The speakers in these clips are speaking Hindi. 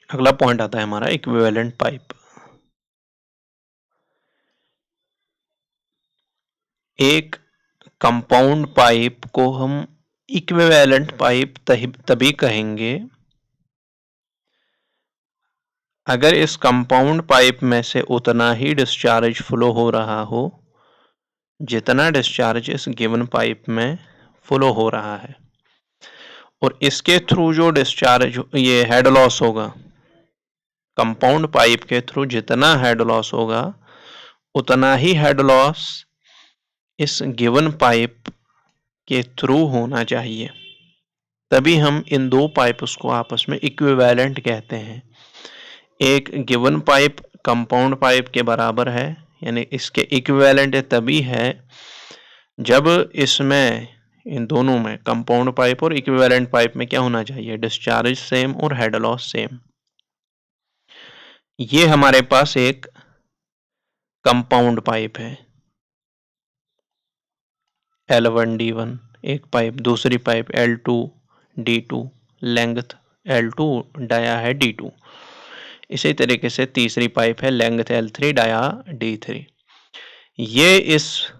अगला पॉइंट आता है हमारा इक्विवेलेंट पाइप। एक कंपाउंड पाइप को हम इक्विवेलेंट पाइप तभी कहेंगे अगर इस कंपाउंड पाइप में से उतना ही डिस्चार्ज फ्लो हो रहा हो जितना डिस्चार्ज इस गिवन पाइप में फ्लो हो रहा है, और इसके थ्रू जो डिस्चार्ज ये हेड लॉस होगा, कंपाउंड पाइप के थ्रू जितना हेड लॉस होगा उतना ही हेड लॉस इस गिवन पाइप के थ्रू होना चाहिए, तभी हम इन दो पाइप्स को आपस में इक्विवेलेंट कहते हैं। एक गिवन पाइप कंपाउंड पाइप के बराबर है, यानी इसके इक्विवेलेंट तभी है जब इसमें इन दोनों में कंपाउंड पाइप और इक्विवेलेंट पाइप में क्या होना चाहिए, डिस्चार्ज सेम और हेड लॉस सेम। ये हमारे पास एक कंपाउंड पाइप है L1D1 एक पाइप, दूसरी pipe L2D2 length L2 dia है D2। इसी तरीके से तीसरी पाइप है लेंथ L3 डाया D3। ये इस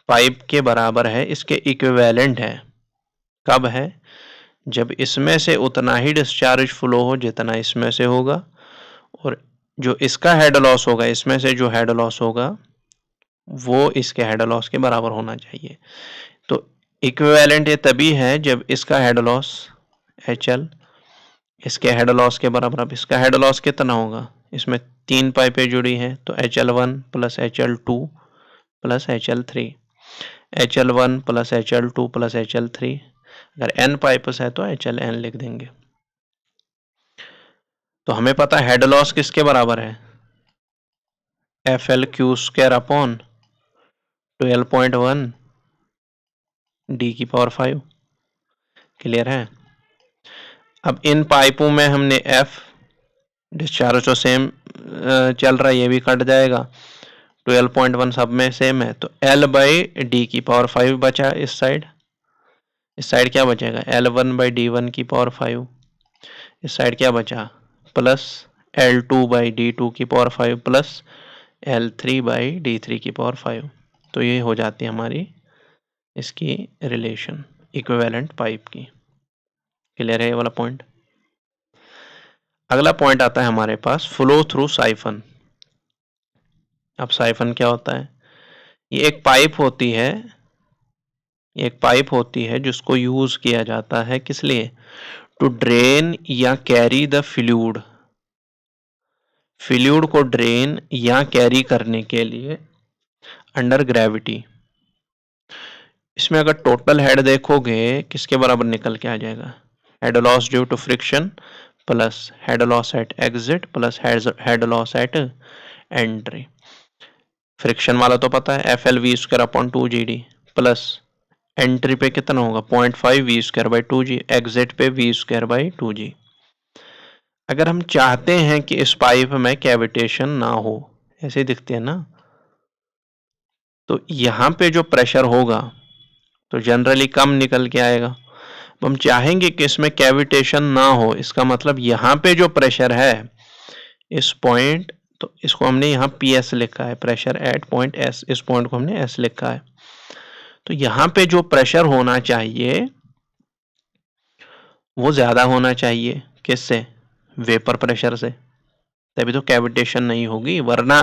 पाइप के बराबर है, इसके इक्विवेलेंट है। कब है? जब इसमें से उतना ही डिस्चार्ज फ्लो हो जितना इसमें से होगा, और जो इसका हेड लॉस होगा, इसमें से जो हेड लॉस होगा वो इसके हेड लॉस के बराबर होना चाहिए। तो इक्विवेलेंट ये तभी है जब इसका हेड लॉस HL इसके हेड लॉस के बराबर। अब इसका हेड लॉस कितना होगा, इसमें तीन पाइपें जुड़ी हैं तो HL1 plus HL2 plus HL3, HL1 plus HL2 plus HL3। अगर n पाइप्स है तो HLN लिख देंगे। तो हमें पता है हेड लॉस किसके बराबर है, FL² अपॉन 12.1 D⁵। क्लियर है? अब इन पाइपों में हमने F डिस्चार्ज तो सेम चल रहा है, ये भी कट जाएगा, 12.1 सब में सेम है, तो L/D⁵ बचा। इस साइड क्या बचेगा, L1/D1⁵। इस साइड क्या बचा, प्लस L2/D2⁵ प्लस L3/D3⁵। तो ये हो जाती है हमारी इसकी रिलेशन इक्विवेलेंट पाइप की। क्लियर है ये वाला पॉइंट? अगला पॉइंट आता है हमारे पास फ्लो थ्रू साइफन। अब साइफन क्या होता है? ये एक पाइप होती है जिसको यूज किया जाता है किस लिए, टू ड्रेन या कैरी द फ्लूइड को ड्रेन या कैरी करने के लिए अंडर ग्रेविटी। इसमें अगर टोटल हेड देखोगे किसके बराबर निकल के आ जाएगा, head loss due to friction plus head loss at exit plus head loss at entry. Friction वाला तो पता है FL(V²) upon 2GD plus entry पे कितना होगा 0.5 V²/2G, एग्जिट पे V²/2G। अगर हम चाहते हैं कि इस पाइप में कैविटेशन ना हो, ऐसे दिखते हैं ना, तो यहाँ पे जो प्रेशर होगा तो जनरली कम निकल के आएगा। हम चाहेंगे कि इसमें कैविटेशन ना हो, इसका मतलब यहाँ पे जो प्रेशर है इस पॉइंट, तो इसको हमने यहाँ PS लिखा है, प्रेशर एट पॉइंट S, इस पॉइंट को हमने S लिखा है। तो यहाँ पे जो प्रेशर होना चाहिए वो ज्यादा होना चाहिए, किससे, वेपर प्रेशर से, तभी तो कैविटेशन नहीं होगी। वरना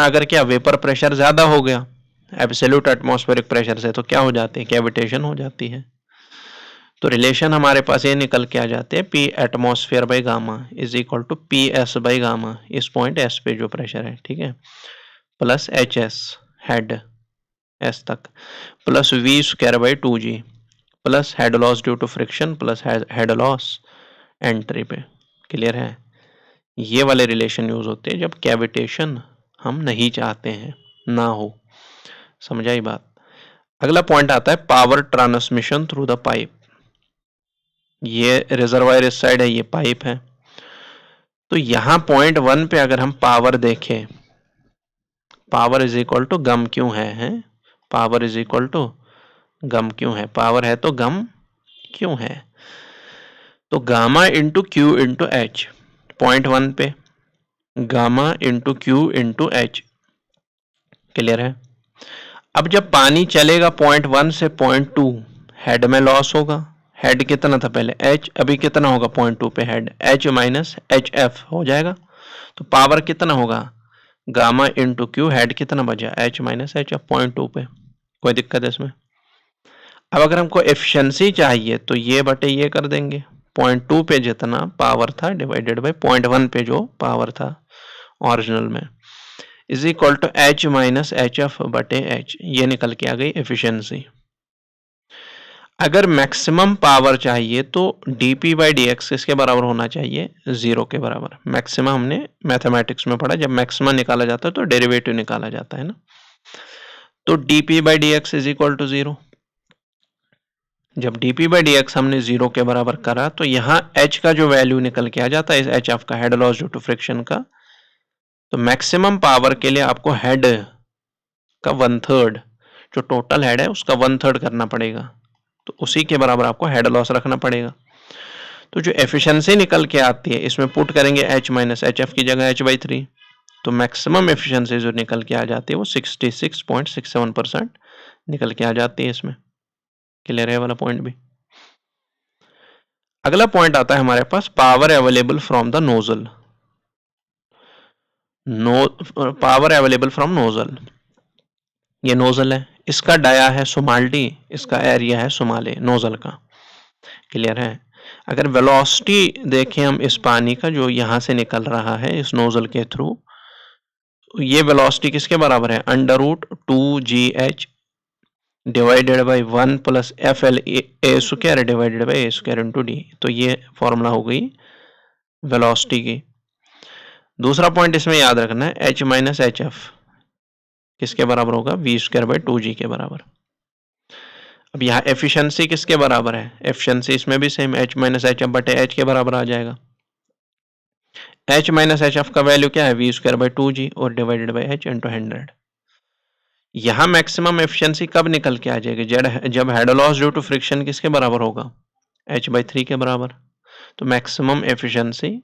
अगर क्या वेपर प्रेशर ज्यादा हो गया एब्सोल्यूट एटमॉस्फेरिक प्रेशर से, तो क्या हो जाती है, कैविटेशन हो जाती है। तो रिलेशन हमारे पास ये निकल के आ जाते हैं P atmosphere by gamma is equal to PS by gamma, इस पॉइंट S पे जो प्रेशर है, ठीक है, प्लस HS हेड S तक plus V²/2G plus head loss due to friction plus head loss entry पे। क्लियर है? ये वाले रिलेशन यूज होते हैं जब कैविटेशन हम नहीं चाहते हैं ना हो। समझ आई बात? अगला पॉइंट आता है power transmission through the pipe. ये रिजर्वायर इस साइड है, ये पाइप है। तो यहां पॉइंट 1 पे अगर हम पावर देखें, पावर इज इक्वल टू गम क्यों है, पावर इज इक्वल टू गम क्यों है, पावर है तो गम क्यों है। तो gamma into Q into H, 0.1 पे gamma into Q into H, clear है। अब जब पानी चलेगा 0.1 से 0.2, हेड में लॉस होगा। हेड कितना था पहले h, अभी कितना होगा 0.2 पे head, h minus H F हो जाएगा। तो पावर कितना होगा गामा इंटू क्यू, हेड कितना बचा h माइनस एच एफ 0.2 पे। कोई दिक्कत है इसमें? अब अगर हमको एफिशिएंसी चाहिए तो ये बटे ये कर देंगे, 0.2 पे जितना पावर था डिवाइडेड बाई 0.1 पे जो पावर था ओरिजिनल में, is equal to H minus H F बटे एच। ये निकल के आ गई एफिशिएंसी। अगर मैक्सिमम पावर चाहिए तो dp बाई डी एक्स किसके बराबर होना चाहिए, 0 के बराबर। मैक्सिमम हमने मैथमेटिक्स में पढ़ा, जब मैक्सिमम निकाला जाता है तो डेरिवेटिव निकाला जाता है ना। तो dp by D X is equal to 0। जब dp बाई डी एक्स हमने 0 के बराबर करा तो यहाँ h का जो वैल्यू निकल के आ जाता है, इस एच एफ का, head loss due to friction का। तो मैक्सिमम पावर के लिए आपको हेड का 1/3, जो टोटल हेड है उसका 1/3 करना पड़ेगा, तो उसी के बराबर आपको हेड लॉस रखना पड़ेगा। तो जो एफिशिएंसी निकल के आती है इसमें पुट करेंगे h माइनस एच एफ की जगह h/3, तो मैक्सिमम एफिशिएंसी जो निकल के आ जाती है वो 66.67% निकल के आ जाती है इसमें। क्लियर है वाला पॉइंट भी? अगला पॉइंट आता है हमारे पास power available from the nozzle. Power available from nozzle, ये नोजल है, इसका डाया है सोमाल्टी, इसका एरिया है सोमाले नोजल का। क्लियर है? अगर वेलोसिटी देखें हम इस पानी का जो यहां से निकल रहा है इस नोजल के थ्रू, ये वेलोसिटी किसके बराबर है, √2gh divided by 1 plus F L A square divided by A square into D. तो ये फॉर्मूला हो गई वेलोसिटी की। दूसरा पॉइंट इसमें याद रखना है, h माइनस एच एफ किसके बराबर होगा, वी स्क्वायर बाई 2g के बराबर। अब यहाँ एफिशिएंसी किसके बराबर है, एफिशिएंसी इसमें भी same h minus H F बटे h के बराबर आ जाएगा। h माइनस एच एफ का वैल्यू क्या है, वी स्क्वायर बाई 2g और डिवाइडेड बाई h इंटू 100। यहाँ मैक्सिमम एफिशिएंसी कब निकल के आ जाएगी, जब head loss due to friction किसके बराबर होगा, h/3 के बराबर। तो मैक्सिमम एफिशिएंसी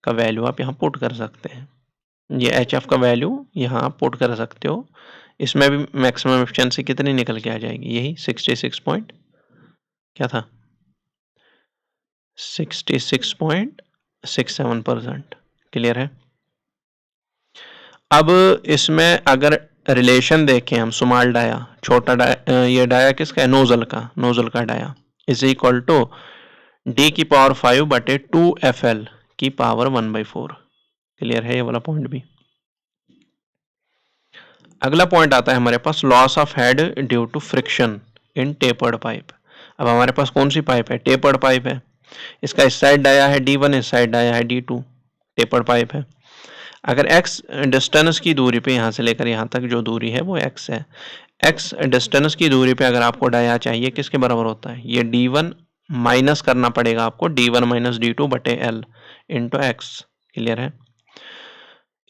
का वैल्यू आप यहाँ पुट कर सकते हैं, ये एच एफ का वैल्यू यहाँ आप पुट कर सकते हो। इसमें भी मैक्सिमम एफिशिएंसी कितनी निकल के आ जाएगी, यही 66.67%। क्लियर है? अब इसमें अगर रिलेशन देखें हम, स्मॉल डाया, छोटा डाया, ये डाया किसका है, नोजल का, नोजल का dia is equal to D की पावर 5 बटे 2fl की पावर 1/4। क्लियर है ये वाला पॉइंट भी? अगला पॉइंट आता है हमारे पास loss of head due to friction in tapered pipe. अब हमारे पास कौन सी पाइप है, टेपर्ड पाइप है। इसका इस साइड डाया है D1, इस साइड डाया है D2, टेपर्ड पाइप है। अगर x डिस्टेंस की दूरी पे यहाँ से लेकर यहाँ तक जो दूरी है वो x है, x डिस्टेंस की दूरी पे अगर आपको डाया चाहिए किसके बराबर होता है, ये D1 माइनस करना पड़ेगा आपको, D1 माइनस D2 बटे L इंटू एक्स। क्लियर है?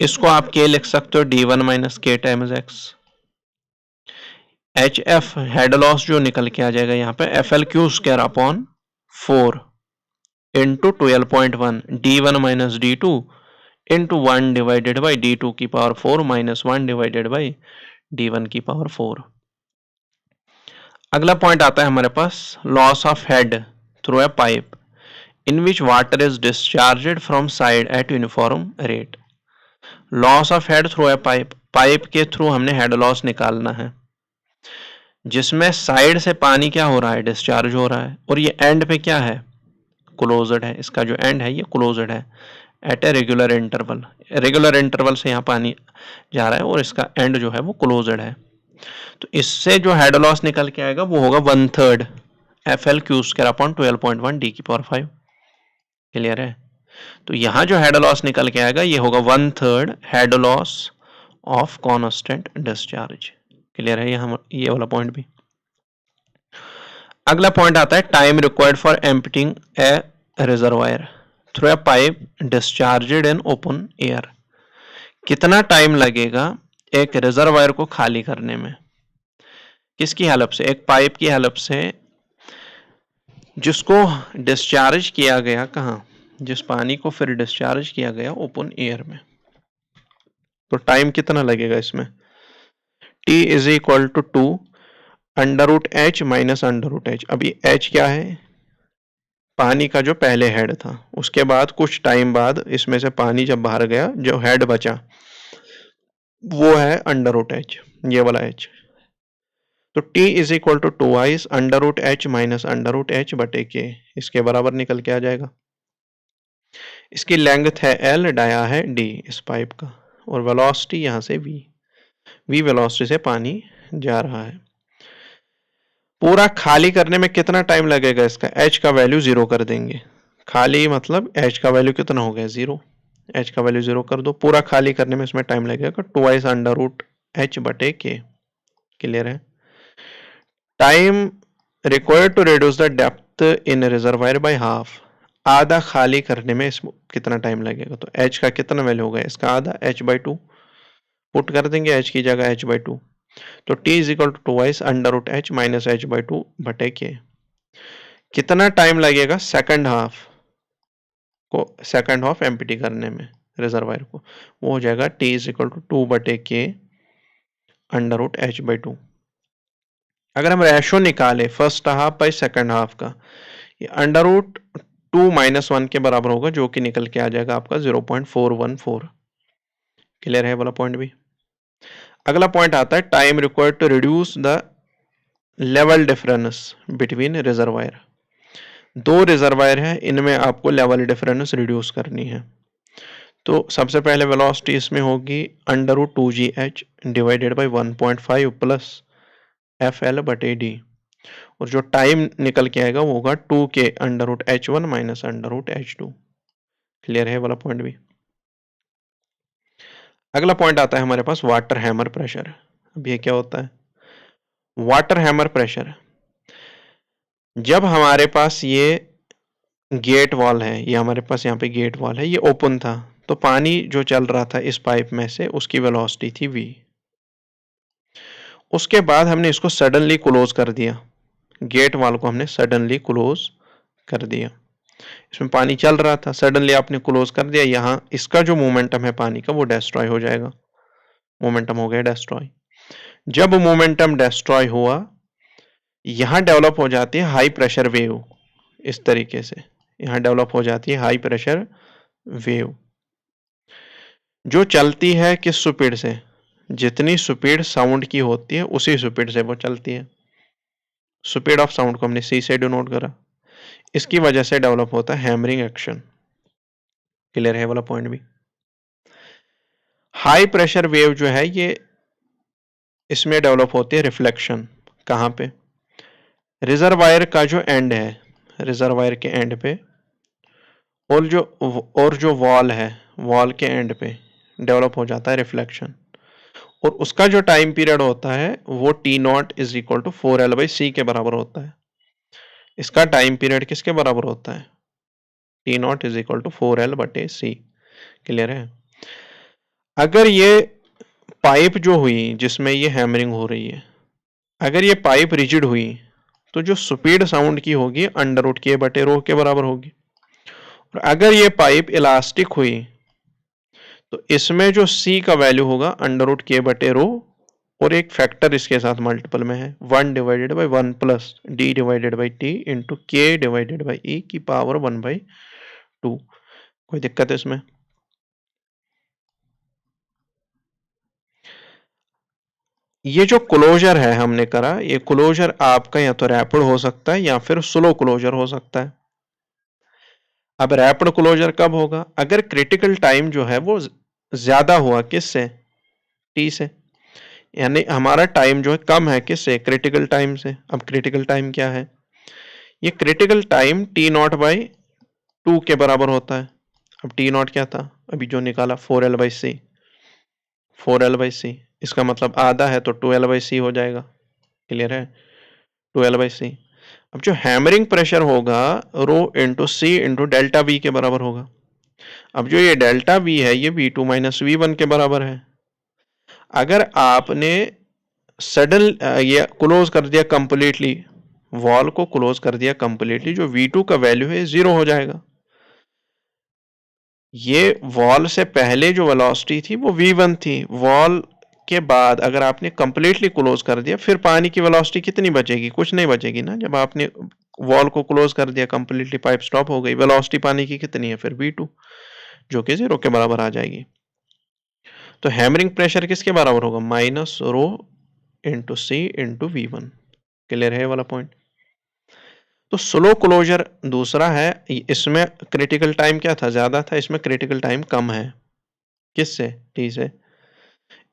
इसको आप k लिख सकते हो, D1 minus k times x। H F head loss जो निकल के आ जाएगा यहाँ पे FL square upon 4 into 12.1 D1 minus D2 into 1 divided by D2 की power 4 minus 1 divided by D1 की पावर 4। अगला पॉइंट आता है हमारे पास loss of head through a pipe in which water is discharged from side at uniform rate. Loss of head through a pipe, pipe के थ्रू हमने हेड लॉस निकालना है जिसमें साइड से पानी क्या हो रहा है, डिस्चार्ज हो रहा है, और ये एंड पे क्या है, क्लोज्ड है। इसका जो एंड है ये क्लोज्ड है at a regular interval, regular interval से यहाँ पानी जा रहा है और इसका एंड जो है वो क्लोज्ड है। तो इससे जो हेड लॉस निकल के आएगा वो होगा 1/3 FL स्क्वायर अपॉन 12.1 डी की पावर 5। क्लियर है? तो यहाँ जो हेड लॉस निकल के आएगा ये होगा 1/3 head loss of constant discharge. Clear है ये वाला पॉइंट भी? अगला पॉइंट आता है time required for emptying a reservoir through a pipe discharged in open air. कितना टाइम लगेगा एक रिजर्वायर को खाली करने में, किसकी हेल्प से, एक पाइप की हेल्प से जिसको डिस्चार्ज किया गया कहाँ, जिस पानी को फिर डिस्चार्ज किया गया ओपन एयर में। तो टाइम कितना लगेगा इसमें, T is equal to 2 under root H minus under root H. अभी एच क्या है, पानी का जो पहले हेड था, उसके बाद कुछ टाइम बाद इसमें से पानी जब बाहर गया, जो हेड बचा वो है अंडर रूट एच, ये वाला एच। तो T is equal to 2 under root H minus under root H बटे के, इसके बराबर निकल के आ जाएगा। इसकी लेंथ है L, डाया है D इस पाइप का, और वेलोसिटी यहाँ से V वेलोसिटी से पानी जा रहा है। पूरा खाली करने में कितना टाइम लगेगा इसका, H का वैल्यू 0 कर देंगे। खाली मतलब H का वैल्यू कितना हो गया 0, H का वैल्यू 0 कर दो। पूरा खाली करने में इसमें टाइम लगेगा 2 अंडर रूट एच बटे के। क्लियर है। Time required to reduce the depth in reservoir by half, आधा खाली करने में इसमें कितना टाइम लगेगा, तो H का कितना वैल्यू होगा, इसका आधा H/2 पुट कर देंगे H की जगह H/2। तो T is equal to 2 under root H minus H/2 बटे के। कितना टाइम लगेगा सेकंड हाफ एम्प्टी करने में रिजर्वायर को, वो हो जाएगा T इज इक्वल टू 2 बटे के अंडर रूट H/2। अगर हम रेशो निकाले first half by second half का, ये अंडर रूट 2 माइनस 1 के बराबर होगा, जो कि निकल के आ जाएगा आपका 0.414। क्लियर है वाला पॉइंट भी। अगला पॉइंट आता है time required to reduce the level difference between reservoir. दो रिजर्वायर है, इनमें आपको लेवल डिफरेंस रिड्यूस करनी है। तो सबसे पहले वेलोसिटी इसमें होगी under root 2GH divided by 1.5 plus FL बटे D, और जो टाइम निकल के आएगा वो होगा 2 के under root H1 minus under root H2। Clear है वाला पॉइंट भी। अगला पॉइंट आता है हमारे पास वाटर हैमर प्रेशर। अब ये क्या होता है, वाटर हैमर प्रेशर, जब हमारे पास ये गेट वॉल है, ये हमारे पास यहाँ पे गेट वॉल है, ये ओपन था, तो पानी जो चल रहा था इस पाइप में से उसकी वेलोसिटी थी V। उसके बाद हमने इसको सडनली क्लोज कर दिया, गेट वॉल को हमने सडनली क्लोज कर दिया। इसमें पानी चल रहा था, सडनली आपने क्लोज कर दिया, यहाँ इसका जो मोमेंटम है पानी का वो डिस्ट्रॉय हो जाएगा, मोमेंटम हो गया डिस्ट्रॉय। जब मोमेंटम डिस्ट्रॉय हुआ, यहाँ डेवलप हो जाती है हाई प्रेशर वेव, इस तरीके से यहाँ डेवलप हो जाती है हाई प्रेशर वेव, जो चलती है किस स्पीड से, जितनी स्पीड साउंड की होती है उसी स्पीड से वो चलती है। स्पीड ऑफ साउंड को हमने C से डिनोट करा, इसकी वजह से डेवलप होता है हैमरिंग एक्शन। क्लियर है वाला पॉइंट भी। हाई प्रेशर वेव जो है ये इसमें डेवलप होती है रिफ्लेक्शन, कहाँ पे, रिजर्वायर का जो एंड है, रिजर्वायर के एंड पे, और जो वॉल है, वॉल के एंड पे डेवलप हो जाता है रिफ्लेक्शन, और उसका जो टाइम पीरियड होता है वो T0 is equal to 4L/C के बराबर होता है। इसका टाइम पीरियड किसके बराबर होता है, T0 is equal to 4L/C। Clear है। अगर ये पाइप जो हुई जिसमें ये हैमरिंग हो रही है, अगर ये पाइप रिजिड हुई तो जो स्पीड साउंड की होगी अंडर रूट के बटे रो के बराबर होगी, और अगर ये पाइप इलास्टिक हुई तो इसमें जो C का वैल्यू होगा अंडर रूट के बटे रो, और एक फैक्टर इसके साथ मल्टीपल में है 1 divided by 1 plus D divided by T into K divided by E की पावर 1/2। कोई दिक्कत है इसमें। ये जो क्लोजर है हमने करा, ये क्लोजर आपका या तो रैपिड हो सकता है या फिर स्लो क्लोजर हो सकता है। अब रैपिड क्लोजर कब होगा, अगर क्रिटिकल टाइम जो है वो ज्यादा हुआ, किससे, T से, यानी हमारा टाइम जो है कम है किससे, क्रिटिकल टाइम से। अब क्रिटिकल टाइम क्या है, ये क्रिटिकल टाइम T0/2 के बराबर होता है। अब T0 क्या था, अभी जो निकाला 4L/C, 4L/C, इसका मतलब आधा है तो 2L/C हो जाएगा। क्लियर है, 2L/C। अब जो हैमरिंग प्रेशर होगा rho into C into delta V के बराबर होगा। अब जो ये डेल्टा V है ये V2 माइनस V1 के बराबर है। अगर आपने सडन ये क्लोज कर दिया कंप्लीटली वॉल को क्लोज कर दिया कंप्लीटली, जो V2 का वैल्यू है 0 हो जाएगा। ये वॉल से पहले जो वेलोसिटी थी वो V1 थी, वॉल के बाद अगर आपने कंप्लीटली क्लोज कर दिया फिर पानी की वेलोसिटी कितनी बचेगी? कुछ नहीं बचेगी ना। जब आपने वॉल को क्लोज कर दिया कंप्लीटली, पाइप स्टॉप हो गई, वेलोसिटी पानी की कितनी है फिर? V2, जो कि 0 के बराबर आ जाएगी। तो हैमरिंग प्रेशर किसके बराबर होगा? माइनस रो इंटू सी इंटू V1। क्लियर है ये वाला पॉइंट? तो स्लो क्लोजर दूसरा है, इसमें क्रिटिकल टाइम क्या था? ज्यादा था, इसमें क्रिटिकल टाइम कम है। किससे? टी से।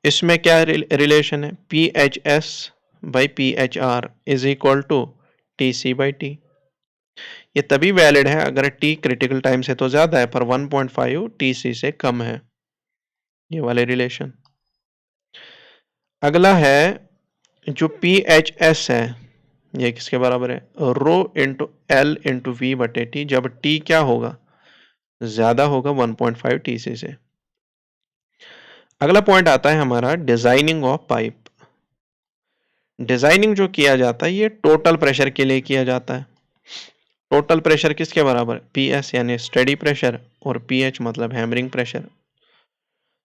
इसमें क्या रिलेशन है? P H S by P H R is equal to T C by T. ये तभी वैलिड है अगर टी क्रिटिकल टाइम से तो ज्यादा है पर 1.5 टी सी से कम है, ये वाले रिलेशन। अगला है जो पी एच एस है, ये किसके बराबर है? Rho into L into we बटे टी, जब टी क्या होगा? ज्यादा होगा 1.5 टी सी से। अगला पॉइंट आता है हमारा डिजाइनिंग ऑफ पाइप। डिजाइनिंग जो किया जाता है ये टोटल प्रेशर के लिए किया जाता है। टोटल प्रेशर किसके बराबर? पी एस यानी स्टेडी प्रेशर, और पी एच मतलब हैमरिंग प्रेशर।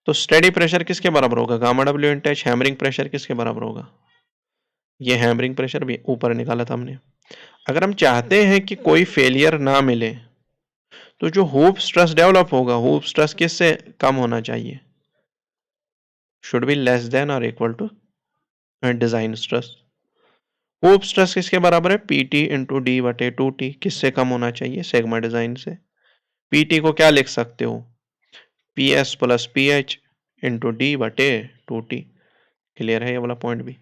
तो स्टेडी प्रेशर किसके बराबर होगा? Gamma W into H. Hammering pressure किसके बराबर होगा? ये हैमरिंग प्रेशर भी ऊपर निकाला था हमने। अगर हम चाहते हैं कि कोई फेलियर ना मिले तो जो हूप स्ट्रेस डेवलप होगा, हूप स्ट्रेस किससे कम होना चाहिए? शुड बी लेस देन और equal to design stress. Hoop stress किसके बराबर है? पीटी इंटू डी बटे 2T। किससे कम होना चाहिए? सिग्मा डिजाइन से। पीटी को क्या लिख सकते हो? P S plus P H into D बटे 2T। क्लियर है ये वाला पॉइंट भी?